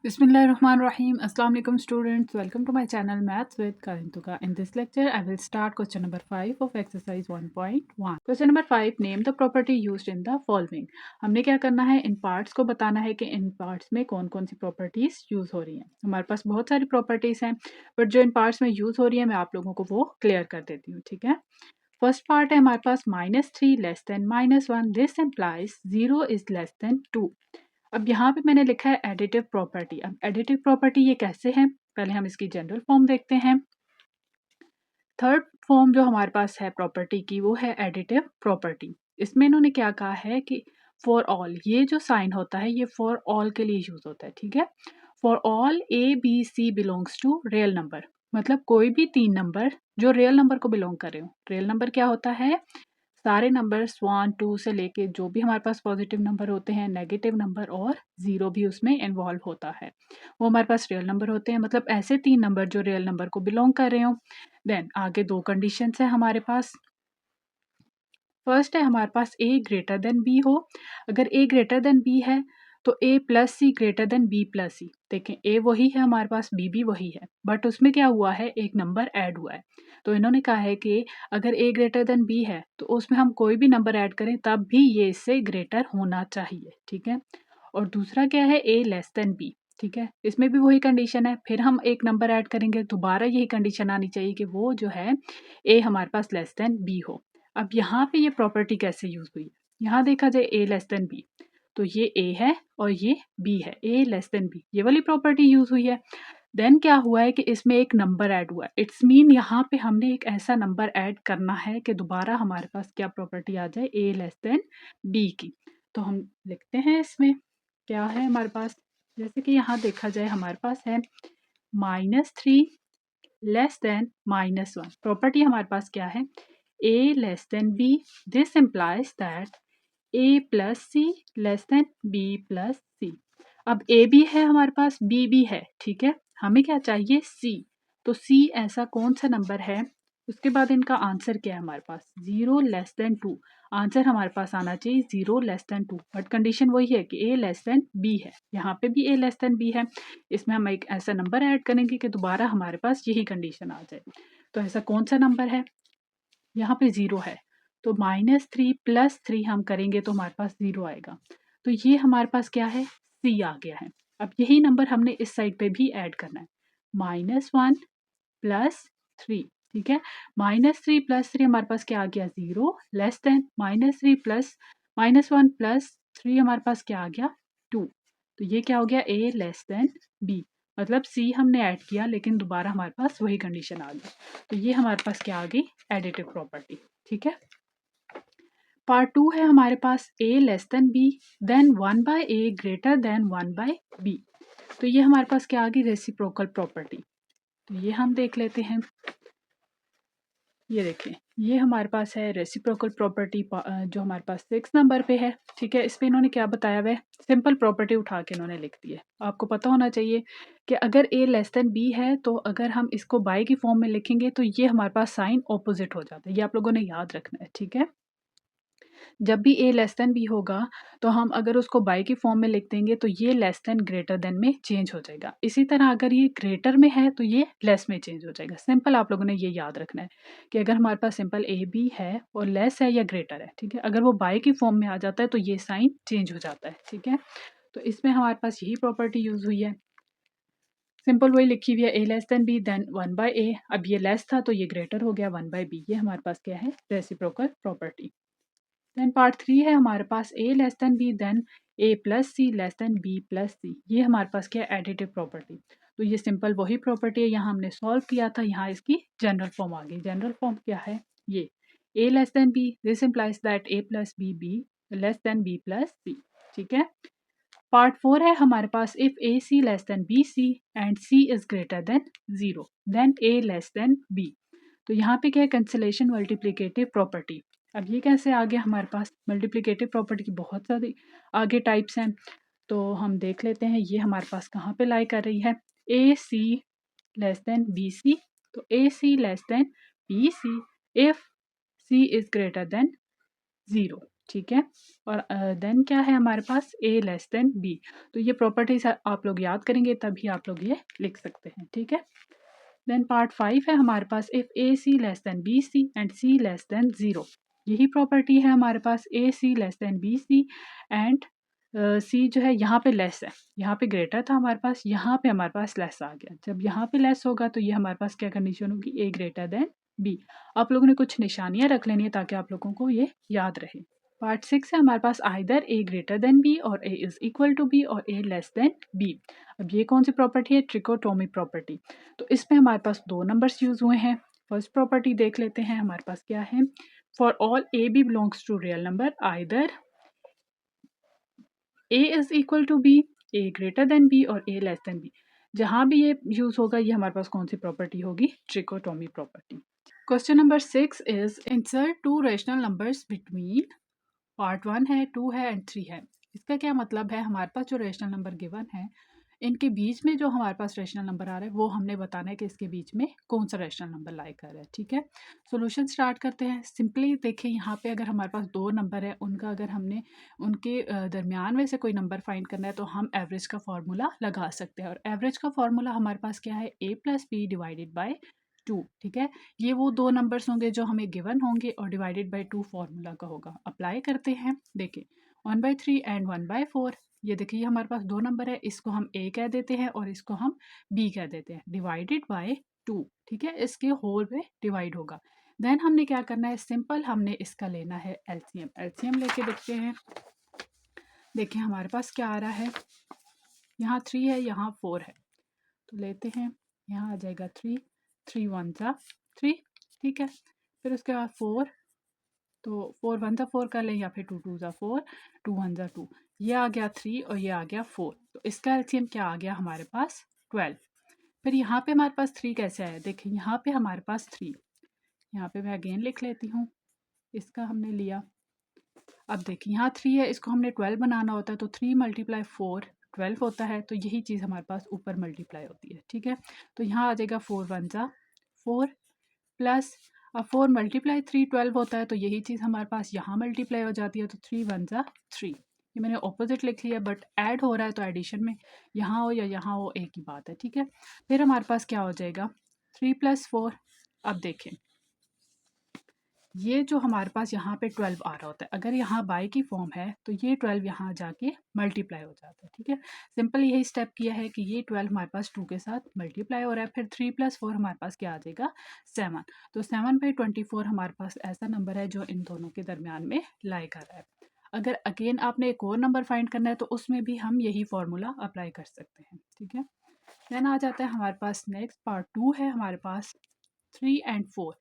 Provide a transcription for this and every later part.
Bismillahirrahmanirrahim. Assalamu alaikum students. Welcome to my channel Maths with Karintuka. In this lecture, I will start question number 5 of exercise 1.1. Question number 5. Name the property used in the following. हमने क्या करना है, इन parts को बताना है कि इन parts में कौन कौन सी प्रॉपर्टीज यूज हो रही हैं. हमारे पास बहुत सारी प्रॉपर्टीज हैं, बट जो इन पार्ट्स में यूज हो रही है मैं आप लोगों को वो क्लियर कर देती हूँ. ठीक है. फर्स्ट पार्ट है हमारे पास -3 less than -1. This implies 0 is less than 2. अब यहाँ पे मैंने लिखा है एडिटिव प्रॉपर्टी. अब एडिटिव प्रॉपर्टी ये कैसे है, पहले हम इसकी जनरल फॉर्म देखते हैं. थर्ड फॉर्म जो हमारे पास है प्रॉपर्टी की वो है एडिटिव प्रॉपर्टी. इसमें इन्होंने क्या कहा है कि फॉर ऑल, ये जो साइन होता है ये फॉर ऑल के लिए यूज होता है. ठीक है. For all ABC belongs to real number, मतलब कोई भी 3 नंबर जो रियल नंबर को बिलोंग कर रहे हो. रियल नंबर क्या होता है, सारे नंबर्स 1 2 से लेके जो भी हमारे पास पॉजिटिव नंबर होते हैं, नेगेटिव नंबर और ज़ीरो भी उसमें इन्वॉल्व होता है, वो हमारे पास रियल नंबर होते हैं. मतलब ऐसे 3 नंबर जो रियल नंबर को बिलोंग कर रहे हो. देन आगे 2 कंडीशंस है हमारे पास. फर्स्ट है हमारे पास A ग्रेटर देन B हो. अगर A ग्रेटर देन B है तो A plus C greater than B plus C. देखें A वही है हमारे पास, B भी वही है, बट उसमें क्या हुआ है, एक नंबर ऐड हुआ है. तो इन्होंने कहा है कि अगर A ग्रेटर देन B है तो उसमें हम कोई भी नंबर ऐड करें तब भी ये इससे ग्रेटर होना चाहिए. ठीक है. और दूसरा क्या है, A लेस देन B. ठीक है. इसमें भी वही कंडीशन है, फिर हम एक नंबर ऐड करेंगे, दोबारा यही कंडीशन आनी चाहिए कि वो जो है A हमारे पास लेस देन B हो. अब यहाँ पे ये प्रॉपर्टी कैसे यूज हुई है, यहाँ देखा जाए A लेस देन B, तो ये A है और ये B है. A लेस देन B, ये वाली प्रॉपर्टी यूज हुई है. देन क्या हुआ है कि इसमें एक नंबर ऐड हुआ है. इट्स मीन यहाँ पे हमने एक ऐसा नंबर ऐड करना है कि दोबारा हमारे पास क्या प्रॉपर्टी आ जाए, A लेस देन B की. तो हम लिखते हैं इसमें क्या है हमारे पास, जैसे कि यहाँ देखा जाए हमारे पास है -3 लेस देन -1. प्रॉपर्टी हमारे पास क्या है, A less than B. This implies that A plus C less than B plus C. अब A भी है हमारे पास, B भी है. ठीक है. हमें क्या चाहिए, C. तो C ऐसा कौन सा नंबर है. उसके बाद इनका आंसर क्या है हमारे पास, 0 लेस देन 2. आंसर हमारे पास आना चाहिए 0 लेस देन 2, बट कंडीशन वही है कि A लेस देन B है. यहाँ पे भी A लेस देन B है. इसमें हम एक ऐसा नंबर ऐड करेंगे कि दोबारा हमारे पास यही कंडीशन आ जाए. तो ऐसा कौन सा नंबर है, यहाँ पे 0 है, तो -3 प्लस 3 हम करेंगे तो हमारे पास 0 आएगा. तो ये हमारे पास क्या है, C आ गया है. अब यही नंबर हमने इस साइड पे भी ऐड करना है, -1 प्लस 3. ठीक है. -3 प्लस 3 हमारे पास क्या आ गया, 0 लेस देन -3 प्लस -1 प्लस 3 हमारे पास क्या आ गया, 2. तो ये क्या हो गया, A लेस देन B. मतलब C हमने ऐड किया लेकिन दोबारा हमारे पास वही कंडीशन आ गई. तो ये हमारे पास क्या आ गई, एडिटिव प्रॉपर्टी. ठीक है. पार्ट 2 है हमारे पास A less than B, then 1/A greater than 1/B. तो ये हमारे पास क्या आ गई, रेसिप्रोकल प्रॉपर्टी. तो ये हम देख लेते हैं. ये देखें, ये हमारे पास है रेसिप्रोकल प्रॉपर्टी जो हमारे पास 6 नंबर पे है. ठीक है. इस पे इन्होंने क्या बताया हुआ है, सिंपल प्रॉपर्टी उठा के इन्होंने लिख दी है. आपको पता होना चाहिए कि अगर A लेस देन B है तो अगर हम इसको बाय की फॉर्म में लिखेंगे तो ये हमारे पास साइन ऑपोजिट हो जाता है. ये आप लोगों ने याद रखना है. ठीक है. जब भी A लेस देन B होगा तो हम अगर उसको बाय की फॉर्म में लिख देंगे तो ये लेस देन ग्रेटर देन में चेंज हो जाएगा. इसी तरह अगर ये ग्रेटर में है तो ये लेस में चेंज हो जाएगा. सिंपल आप लोगों ने ये याद रखना है कि अगर हमारे पास सिंपल A B है और लेस है या ग्रेटर है, ठीक है, अगर वो बाय की फॉर्म में आ जाता है तो ये साइन चेंज हो जाता है. ठीक है. तो इसमें हमारे पास यही प्रॉपर्टी यूज हुई है. सिंपल वही लिखी हुई है, A less than B then 1/A. अब ये लेस था तो ये ग्रेटर हो गया 1/B. ये हमारे पास क्या है, रेसिप्रोकल प्रॉपर्टी. देन पार्ट 3 है हमारे पास A less than B then A plus C less than B plus C. ये हमारे पास क्या है, एडिटिव प्रॉपर्टी. तो ये सिंपल वही प्रॉपर्टी है, यहाँ हमने सॉल्व किया था, यहाँ इसकी जनरल फॉर्म आ गई. जनरल फॉर्म क्या है, ये A less than B. This implies that A plus B less than B plus C. ठीक है. पार्ट 4 है हमारे पास, if AC less than BC and C is greater than 0 then A less than B. तो यहाँ पे क्या है, कैंसिलेशन मल्टीप्लिकेटिव प्रॉपर्टी. अब ये कैसे आ गया हमारे पास, मल्टीप्लिकेटिव प्रॉपर्टी की बहुत सारी आगे टाइप्स हैं. तो हम देख लेते हैं ये हमारे पास कहाँ पे लाई कर रही है, AC लेस देन BC. तो AC less than BC if C is greater than 0. ठीक है। और देन क्या है हमारे पास a लेस देन b। तो ये प्रॉपर्टीज आप लोग याद करेंगे तभी आप लोग ये लिख सकते हैं, ठीक है। देन पार्ट 5 है हमारे पास, if A C less than B C and C less than 0। यही प्रॉपर्टी है हमारे पास, A C less than B C and C जो है यहाँ पे लेस है, यहाँ पे ग्रेटर था हमारे पास, यहाँ पे हमारे पास लेस आ गया। जब यहाँ पे लेस होगा तो ये हमारे पास क्या कंडीशन होगी, ए ग्रेटर देन बी। आप लोगों ने कुछ निशानियाँ रख लेनी है ताकि आप लोगों को ये याद रहे। पार्ट 6 है हमारे पास, आइदर ए ग्रेटर देन बी और ए इज इक्वल टू बी और ए लेस देन बी। अब ये कौन सी प्रॉपर्टी है, ट्रिकोटोमी प्रॉपर्टी। तो इसमें हमारे पास दो नंबर्स यूज हुए हैं। फर्स्ट प्रॉपर्टी देख लेते हैं, हमारे पास क्या है, for all A B belongs to real number either A is equal to B, A greater than B और ए लेस देन बी। जहां भी ये यूज होगा ये हमारे पास कौन सी प्रॉपर्टी होगी, trichotomy property. Question number 6 is insert to rational numbers between, part 1 है, 2 है एंड 3 है। इसका क्या मतलब है, हमारे पास जो रेशनल नंबर गिवन है इनके बीच में जो हमारे पास रेशनल नंबर आ रहा है वो हमने बताना है कि इसके बीच में कौन सा रेशनल नंबर लाई कर रहा है, ठीक है। सॉल्यूशन स्टार्ट करते हैं। सिंपली देखिए यहाँ पे अगर हमारे पास दो नंबर है, उनका अगर हमने उनके दरमियान में से कोई नंबर फाइंड करना है तो हम एवरेज का फॉर्मूला लगा सकते हैं। और एवरेज का फॉर्मूला हमारे पास क्या है, ए प्लस बी डिवाइडेड बाई 2, ठीक है। ये वो दो नंबर्स होंगे जो हमें गिवन होंगे और डिवाइडेड बाई 2 फॉर्मूला का होगा। अप्लाई करते हैं, देखिए 1/3 एंड 1/4। ये देखिए हमारे पास दो नंबर है, इसको हम ए कह देते हैं और इसको हम बी कह देते हैं, डिवाइडेड बाय 2, ठीक है। इसके होल में डिवाइड होगा। देन हमने क्या करना है, सिंपल हमने इसका लेना है एलसीएम। एलसीएम लेके देखते हैं, देखिए हमारे पास क्या आ रहा है, यहाँ 3 है, यहाँ 4 है, तो लेते हैं, यहाँ आ जाएगा 3, 3 1 ज़ा 3, ठीक है। फिर उसके बाद 4, तो 4 1 ज़ा 4 कर लें, या फिर 2 2 ज़ा 4, 2 1 ज़ा 2। ये आ गया 3 और ये आ गया 4। तो इसका एलसीएम क्या आ गया हमारे पास, 12। फिर यहाँ पे हमारे पास 3 कैसे आया, देखिए यहाँ पे हमारे पास 3, यहाँ पे मैं अगेन लिख लेती हूँ, इसका हमने लिया। अब देखिए यहाँ 3 है, इसको हमने 12 बनाना होता है, तो 3 × 4 12 होता है। तो यही चीज़ हमारे पास ऊपर मल्टीप्लाई होती है, ठीक है। तो यहाँ आ जाएगा 4 1 ज़ा 4 प्लस, अब 4 × 3 12 होता है, तो यही चीज़ हमारे पास यहाँ मल्टीप्लाई हो जाती है, तो 3 1 ज़ा 3। ये मैंने ऑपोजिट लिख लिया, बट ऐड हो रहा है तो एडिशन में यहाँ हो या यहाँ हो एक ही बात है, ठीक है। फिर हमारे पास क्या हो जाएगा, 3 + 4। अब देखें ये जो हमारे पास यहाँ पे 12 आ रहा होता है, अगर यहाँ बाय की फॉर्म है तो ये 12 यहाँ जाके मल्टीप्लाई हो जाता है, ठीक है। सिंपल यही स्टेप किया है कि ये 12 हमारे पास 2 के साथ मल्टीप्लाई हो रहा है। फिर 3 + 4 हमारे पास क्या आ जाएगा, 7। तो 7/24 हमारे पास ऐसा नंबर है जो इन दोनों के दरमियान में लाई कर रहा है। अगर अगेन आपने एक और नंबर फाइंड करना है तो उसमें भी हम यही फॉर्मूला अप्लाई कर सकते हैं, ठीक है। देन आ जाता है हमारे पास नेक्स्ट पार्ट 2 है हमारे पास, 3 एंड 4।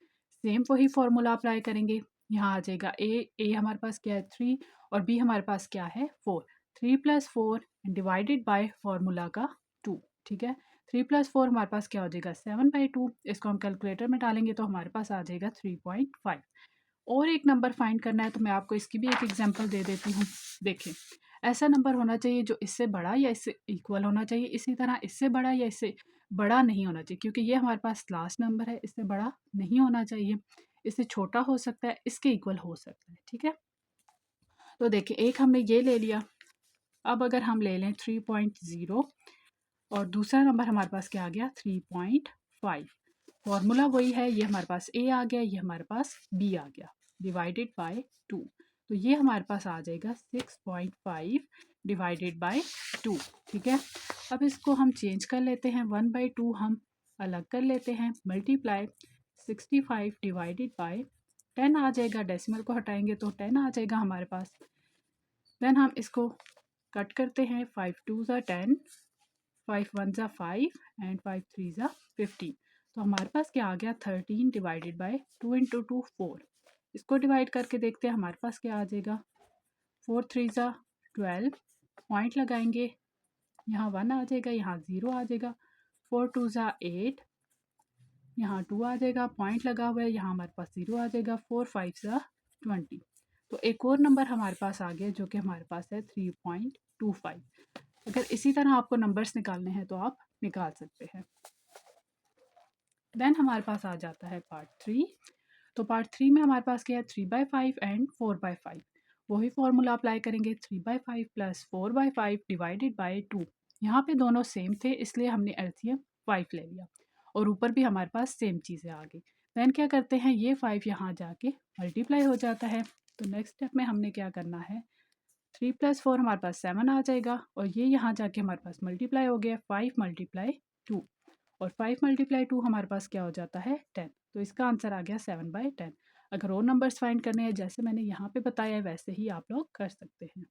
सेम वही फॉर्मूला अप्लाई करेंगे। यहाँ आ जाएगा ए हमारे पास क्या है 3 और बी हमारे पास क्या है 4। 3 + 4 डिवाइडेड बाय फॉर्मूला का 2, ठीक है। 3 + 4 हमारे पास क्या हो जाएगा 7/2। इसको हम कैलकुलेटर में डालेंगे तो हमारे पास आ जाएगा 3.5। और एक नंबर फाइंड करना है तो मैं आपको इसकी भी एक एग्जांपल दे देती हूँ। देखें ऐसा नंबर होना चाहिए जो इससे बड़ा या इससे इक्वल होना चाहिए, इसी तरह इससे बड़ा या इससे बड़ा नहीं होना चाहिए, क्योंकि ये हमारे पास लास्ट नंबर है, इससे बड़ा नहीं होना चाहिए, इससे छोटा हो सकता है, इसके इक्वल हो सकता है, ठीक है। तो देखिए एक हमने ये ले लिया। अब अगर हम ले लें 3.0 और दूसरा नंबर हमारे पास क्या आ गया 3.5, फॉर्मूला वही है, ये हमारे पास ए आ गया, ये हमारे पास बी आ गया, डिवाइडेड बाय 2। तो ये हमारे पास आ जाएगा 6.5 डिवाइडेड बाय 2, ठीक है। अब इसको हम चेंज कर लेते हैं, 1/2 हम अलग कर लेते हैं, मल्टीप्लाई 65 डिवाइडेड बाय 10 आ जाएगा, डेसिमल को हटाएंगे तो 10 आ जाएगा हमारे पास। देन हम इसको कट करते हैं, 5 2 ज़ा 10, 5 1 ज़ा 5 एंड 5 3 ज़ा 15। तो हमारे पास क्या आ गया 13 डिवाइडेड बाय 2 × 2 4। इसको डिवाइड करके देखते हैं हमारे पास क्या आ जाएगा, 4 3 ज़ा 12, पॉइंट लगाएंगे, यहाँ 1 आ जाएगा, यहाँ 0 आ जाएगा, 4 2 ज़ा 8, यहाँ 2 आ जाएगा, पॉइंट लगा हुआ है, यहाँ हमारे पास 0 आ जाएगा, 4 5 ज़ा 20। तो एक और नंबर हमारे पास आ गया जो कि हमारे पास है 3.25। अगर इसी तरह आपको नंबर्स निकालने हैं तो आप निकाल सकते हैं। देन हमारे पास आ जाता है पार्ट 3। तो पार्ट 3 में हमारे पास क्या है 3/5 एंड 4/5। वही फॉर्मूला अप्लाई करेंगे 3/5 प्लस 4/5 डिवाइडेड बाय 2। यहाँ पे दोनों सेम थे इसलिए हमने एलसीएम 5 ले लिया और ऊपर भी हमारे पास सेम चीज़ें आ गई। देन क्या करते हैं, ये 5 यहाँ जाके मल्टीप्लाई हो जाता है। तो नेक्स्ट स्टेप में हमने क्या करना है, 3 + 4 हमारे पास 7 आ जाएगा और ये यहाँ जाके हमारे पास मल्टीप्लाई हो गया 5 × 2 और 5 × 2 हमारे पास क्या हो जाता है 10। तो इसका आंसर आ गया 7/10। अगर और नंबर्स फाइंड करने हैं जैसे मैंने यहाँ पे बताया है वैसे ही आप लोग कर सकते हैं।